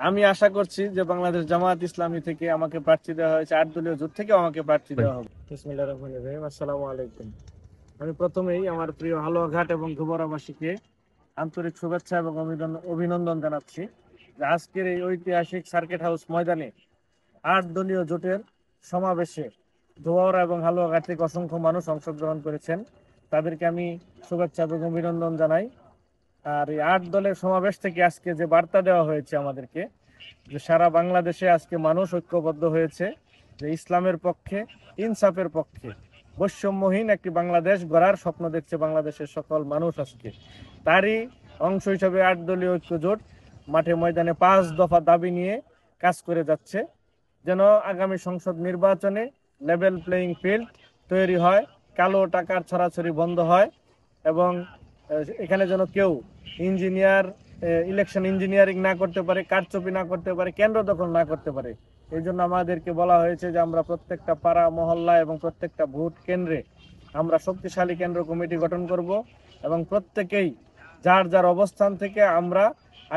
আমি আশা করছি যে বাংলাদেশ জামায়াত ইসলামী থেকে আমাকে প্রার্থী দেওয়া হয়েছে, 8 দলীয় জোট থেকে আমাকে প্রার্থী দেওয়া হবে। বিসমিল্লাহির রহমানির রহিম। আসসালামু আলাইকুম। আমি প্রথমেই আমার প্রিয় হালুয়াঘাট এবং ধুবরাবাসীকে আন্তরিক শুভেচ্ছা এবং অভিনন্দন জানাচ্ছি যে আজকের এই ঐতিহাসিক সার্কিট হাউস ময়দানে 8 দলীয় জোটের সমাবেশে ধোয়ারা এবং হালুয়াঘাট থেকে অসংখ্য মানুষ অংশগ্রহণ করেছেন। তাদেরকে আমি শুভেচ্ছা এবং অভিনন্দন জানাই। আর এই 8 দলের সমাবেশ থেকে আজকে যে বার্তা দেওয়া হয়েছে আমাদেরকে, যে সারা বাংলাদেশে আজকে মানুষ ঐক্যবদ্ধ হয়েছে যে ইসলামের পক্ষে, ইনসাফের পক্ষে, বৈষম্যহীন একটি বাংলাদেশ গড়ার স্বপ্ন দেখছে বাংলাদেশের সকল মানুষ আজকে। তারই অংশ হিসাবে 8 দলীয় ঐক্য জোট মাঠে ময়দানে 5 দফা দাবি নিয়ে কাজ করে যাচ্ছে, যেন আগামী সংসদ নির্বাচনে লেভেল প্লেয়িং ফিল্ড তৈরি হয়, কালো টাকার ছড়াছড়ি বন্ধ হয় এবং এখানে যেন কেউ ইঞ্জিনিয়ার ইলেকশন ইঞ্জিনিয়ারিং না করতে পারে, কারচুপি না করতে পারে, কেন্দ্র দখল না করতে পারে। এই জন্য আমাদেরকে বলা হয়েছে যে আমরা প্রত্যেকটা পাড়া মহল্লা এবং প্রত্যেকটা ভোট কেন্দ্রে আমরা শক্তিশালী কেন্দ্র কমিটি গঠন করব এবং প্রত্যেকেই যার যার অবস্থান থেকে আমরা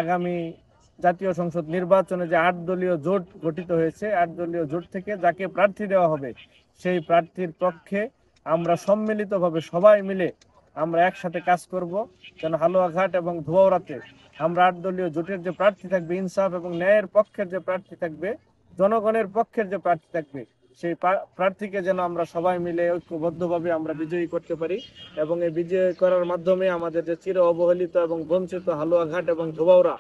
আগামী জাতীয় সংসদ নির্বাচনে যে 8 দলীয় জোট গঠিত হয়েছে, 8 দলীয় জোট থেকে যাকে প্রার্থী দেওয়া হবে সেই প্রার্থীর পক্ষে আমরা সম্মিলিতভাবে সবাই মিলে আমরা একসাথে কাজ করব, যেন হালুয়াঘাট এবং ধোয়ারাতে আমরা 8 দলীয় জোটের যে প্রার্থী থাকবে, ইনসাফ এবং ন্যায়ের পক্ষের যে প্রার্থী থাকবে, জনগণের পক্ষের যে প্রার্থী থাকবে, সেই প্রার্থীকে যেন আমরা সবাই মিলে ঐক্যবদ্ধভাবে আমরা বিজয়ী করতে পারি এবং এই বিজয় করার মাধ্যমে আমাদের যে চির অবহেলিত এবং বঞ্চিত হালুয়াঘাট এবং ধোবাউড়া,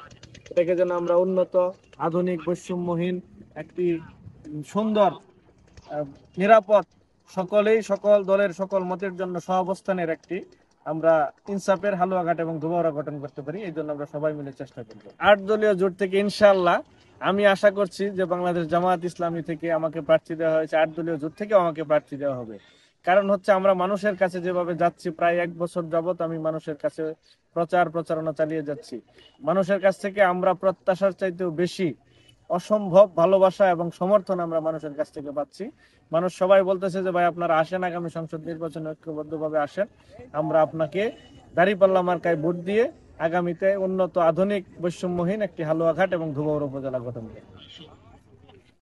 এটাকে যেন আমরা উন্নত, আধুনিক, বৈষম্যহীন একটি সুন্দর, নিরাপদ, সকলেই সকল দলের সকল মতের জন্য সহাবস্থানের একটি আমরা ইনসাফের হালুয়াঘাট এবং ধোবাউড়া গঠন করতে পারি। এই জন্য আমরা সবাই মিলে চেষ্টা করব। 8 দলীয় জোট থেকে ইনশাআল্লাহ আমি আশা করছি যে বাংলাদেশ জামায়াত ইসলামী থেকে আমাকে প্রার্থী দেওয়া হয়েছে, 8 দলীয় জোট থেকে আমাকে প্রার্থী দেওয়া হবে। কারণ হচ্ছে আমরা মানুষের কাছে যেভাবে যাচ্ছি, প্রায় 1 বছর যাবত আমি মানুষের কাছে প্রচারণা চালিয়ে যাচ্ছি। মানুষের কাছ থেকে আমরা প্রত্যাশার চাইতেও বেশি অসম্ভব ভালোবাসা এবং সমর্থন আমরা মানুষের কাছ থেকে পাচ্ছি। মানুষ সবাই বলতেছে যে ভাই আপনারা আসেন, আগামী সংসদ নির্বাচনে ঐক্যবদ্ধভাবে আসেন, আমরা আপনাকে দাঁড়িপাল্লা মার্কায় ভোট দিয়ে আগামীতে উন্নত, আধুনিক, বৈষম্যহীন একটি হালুয়াঘাট এবং ধোবাউড়া উপজেলা গঠন করব।